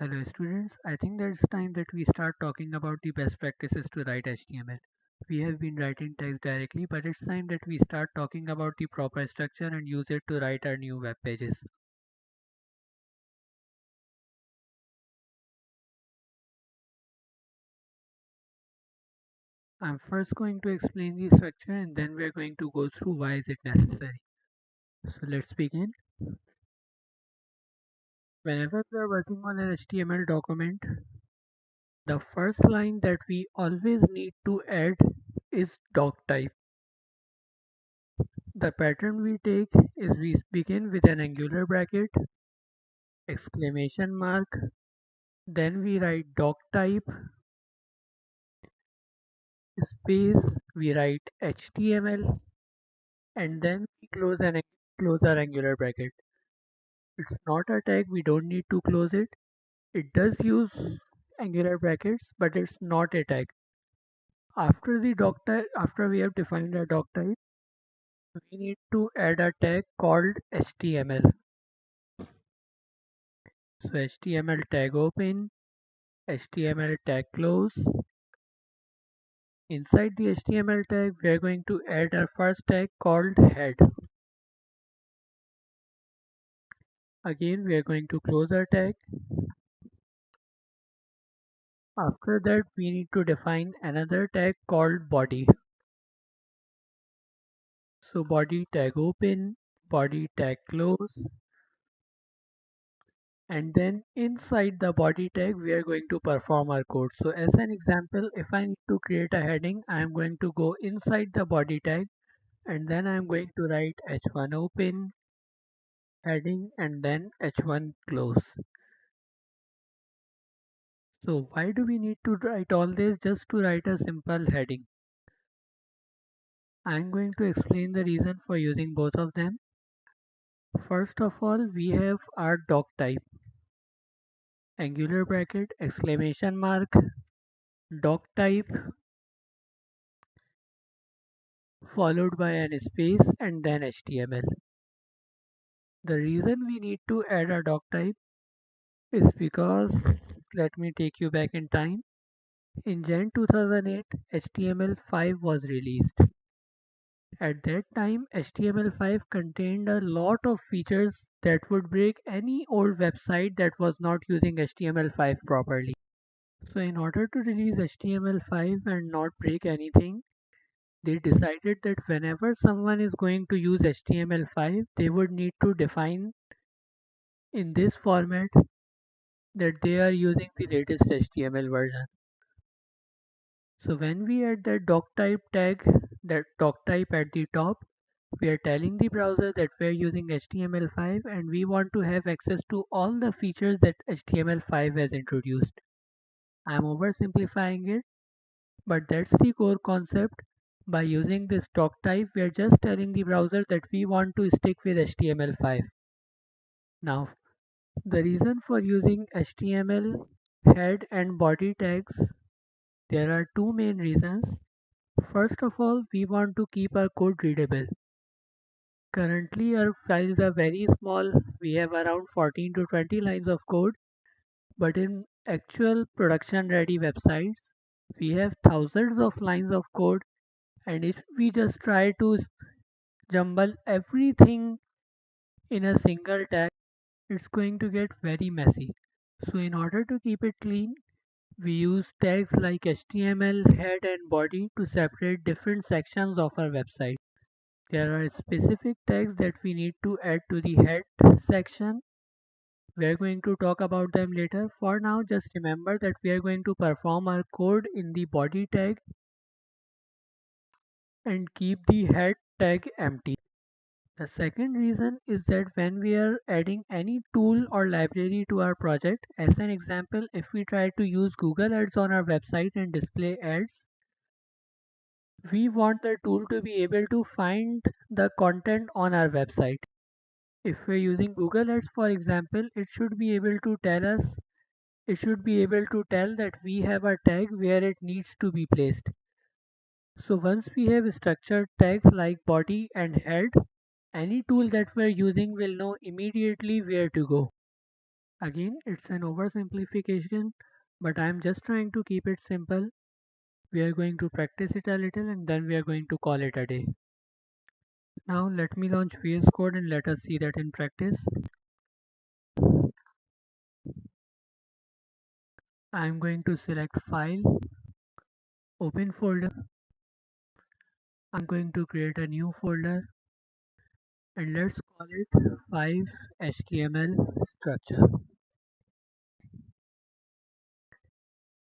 Hello students, I think that it's time that we start talking about the best practices to write HTML. We have been writing text directly, but it's time that we start talking about the proper structure and use it to write our new web pages. I'm first going to explain the structure and then we're going to go through why is it necessary. So let's begin. Whenever we are working on an HTML document, the first line that we always need to add is doctype. The pattern we take is we begin with an angular bracket, exclamation mark, then we write doctype, space, we write HTML, and then we close our angular bracket. It's not a tag, we don't need to close it. It does use angular brackets, but it's not a tag. After we have defined our doctype, we need to add a tag called HTML. So HTML tag open, HTML tag close. Inside the HTML tag, we are going to add our first tag called head. Again, we are going to close our tag. After that, we need to define another tag called body. So body tag open, body tag close, and then inside the body tag, we are going to perform our code. So as an example, if I need to create a heading, I am going to go inside the body tag and then I am going to write h1 open, heading, and then h1 close. So why do we need to write all this just to write a simple heading? I'm going to explain the reason for using both of them. First of all, we have our doctype, angular bracket, exclamation mark, doctype, followed by an space and then HTML. The reason we need to add a doctype is because, let me take you back in time. In Jan 2008, HTML5 was released. At that time, HTML5 contained a lot of features that would break any old website that was not using HTML5 properly. So in order to release HTML5 and not break anything, they decided that whenever someone is going to use HTML5, they would need to define in this format that they are using the latest HTML version. So when we add that doctype tag, that doctype at the top, we are telling the browser that we are using HTML5 and we want to have access to all the features that HTML5 has introduced. I'm oversimplifying it, but that's the core concept. By using this doctype, we are just telling the browser that we want to stick with HTML5. Now, the reason for using HTML head and body tags, there are two main reasons. First of all, we want to keep our code readable. Currently, our files are very small. We have around 14 to 20 lines of code, but in actual production ready websites, we have thousands of lines of code. And if we just try to jumble everything in a single tag, it's going to get very messy. So in order to keep it clean, we use tags like HTML, head and body to separate different sections of our website. There are specific tags that we need to add to the head section. We're going to talk about them later. For now, just remember that we are going to perform our code in the body tag and keep the head tag empty. The second reason is that when we are adding any tool or library to our project, as an example, if we try to use Google Ads on our website and display ads, we want the tool to be able to find the content on our website. If we're using Google Ads, for example, it should be able to tell that we have a tag where it needs to be placed. So once we have structured tags like body and head, any tool that we're using will know immediately where to go. Again, it's an oversimplification, but I'm just trying to keep it simple. We are going to practice it a little and then we are going to call it a day. Now let me launch VS Code and let us see that in practice. I'm going to select File, Open Folder. I'm going to create a new folder and let's call it 5HTML structure.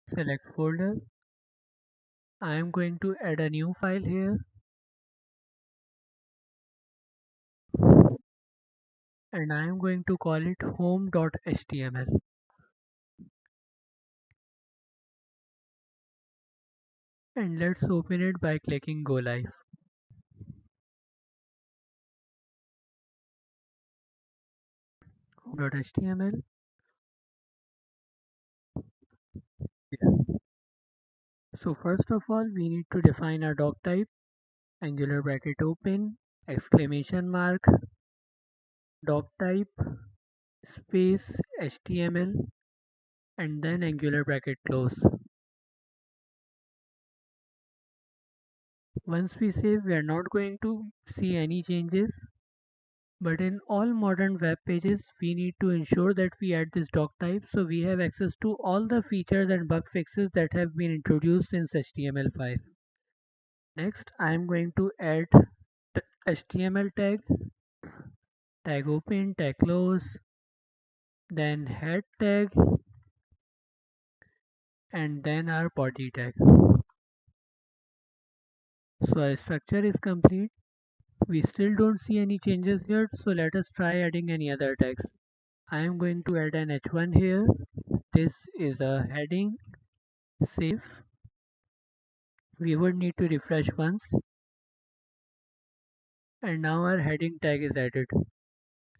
Select folder. I am going to add a new file here and I am going to call it home.html. And let's open it by clicking Go Live. Home.html. Yeah. So first of all, we need to define our doc type, angular bracket open, exclamation mark, doc type, space, HTML, and then angular bracket close. Once we save, we are not going to see any changes. But in all modern web pages, we need to ensure that we add this doc type so we have access to all the features and bug fixes that have been introduced since HTML5. Next, I am going to add HTML tag, tag open, tag close, then head tag, and then our body tag. So our structure is complete. We still don't see any changes yet, so let us try adding any other tags. I am going to add an h1 here. This is a heading. Save. We would need to refresh once and now our heading tag is added.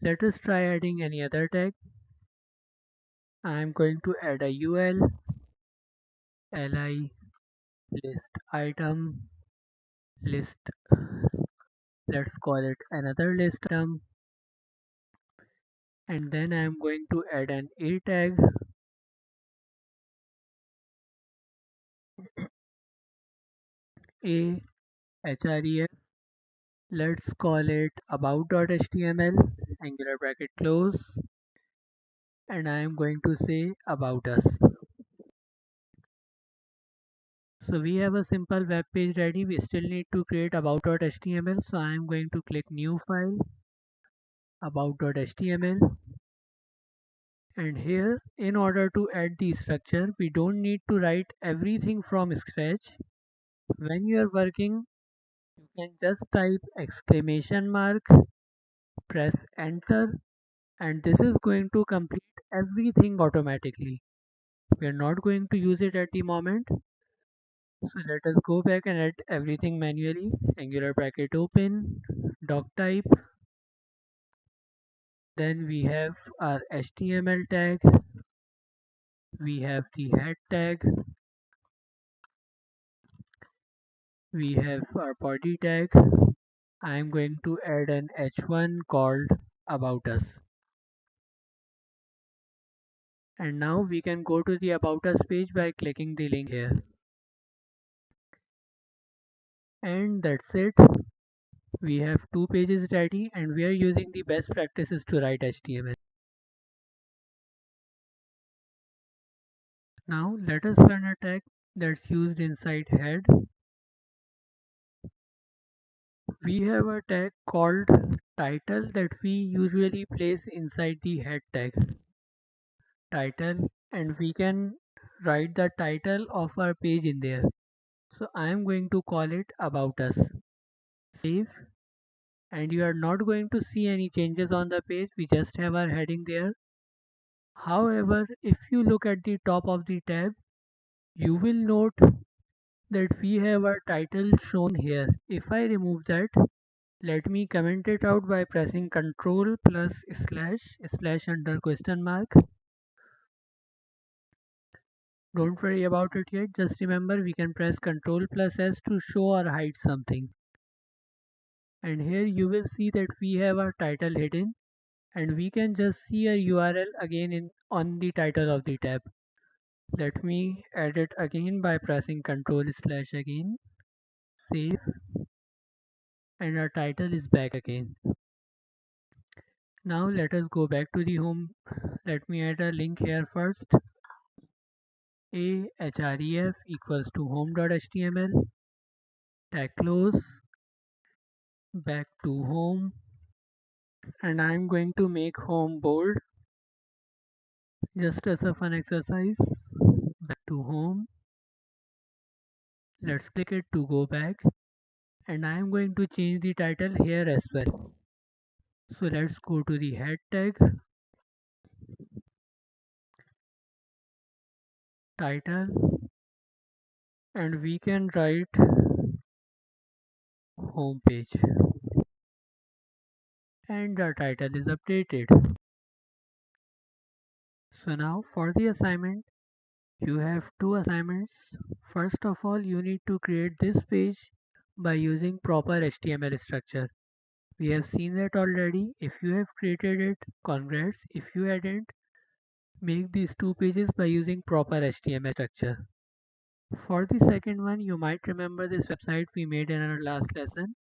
Let us try adding any other tag. I am going to add a UL, li, list item, list, let's call it another list item, and then I am going to add an a tag, a href, let's call it about.html, angular bracket close, and I am going to say about us. So we have a simple web page ready. We still need to create about.html. So I am going to click new file, about.html. And here, in order to add the structure, we don't need to write everything from scratch. When you are working, you can just type exclamation mark, press enter, and this is going to complete everything automatically. We are not going to use it at the moment. So let us go back and add everything manually. Angular bracket open, doc type, then we have our HTML tag, we have the head tag, we have our body tag. I am going to add an h1 called about us. And now we can go to the about us page by clicking the link here. And that's it. We have two pages ready and we are using the best practices to write HTML. Now let us learn a tag that's used inside head. We have a tag called title that we usually place inside the head tag title, and we can write the title of our page in there. So I am going to call it about us. Save, and you are not going to see any changes on the page. We just have our heading there. However, if you look at the top of the tab, you will note that we have our title shown here. If I remove that, let me comment it out by pressing Ctrl plus slash under question mark. Don't worry about it yet, just remember we can press Ctrl plus S to show or hide something. And here you will see that we have our title hidden. and we can just see a URL again in on the title of the tab. Let me add it again by pressing Ctrl slash again, save, and our title is back again. Now let us go back to the home. Let me add a link here first. Ahref equals to home.html, tag close, back to home, and I'm going to make home bold just as a fun exercise. Back to home, let's click it to go back, and I'm going to change the title here as well. So let's go to the head tag, title, and we can write home page, and the title is updated. So now for the assignment, you have two assignments. First of all, you need to create this page by using proper HTML structure. We have seen that already. If you have created it, congrats. If you hadn't, make these two pages by using proper HTML structure. For the second one, you might remember this website we made in our last lesson.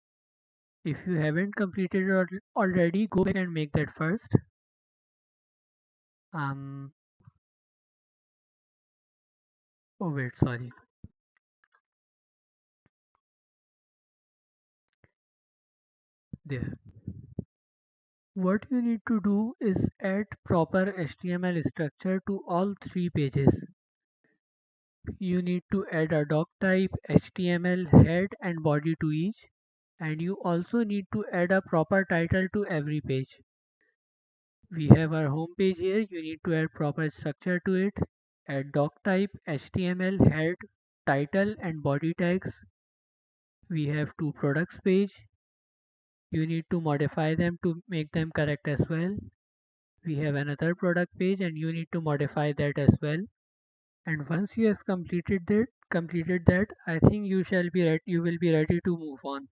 If you haven't completed it already, go back and make that first. Um, oh wait, sorry. There. What you need to do is add proper HTML structure to all three pages. You need to add a doc type, HTML head and body to each, and you also need to add a proper title to every page. We have our home page here. You need to add proper structure to it. Add doc type, HTML head, title and body tags. We have two products page. You need to modify them to make them correct as well. We have another product page and you need to modify that as well. And once you have completed that, I think you will be ready to move on.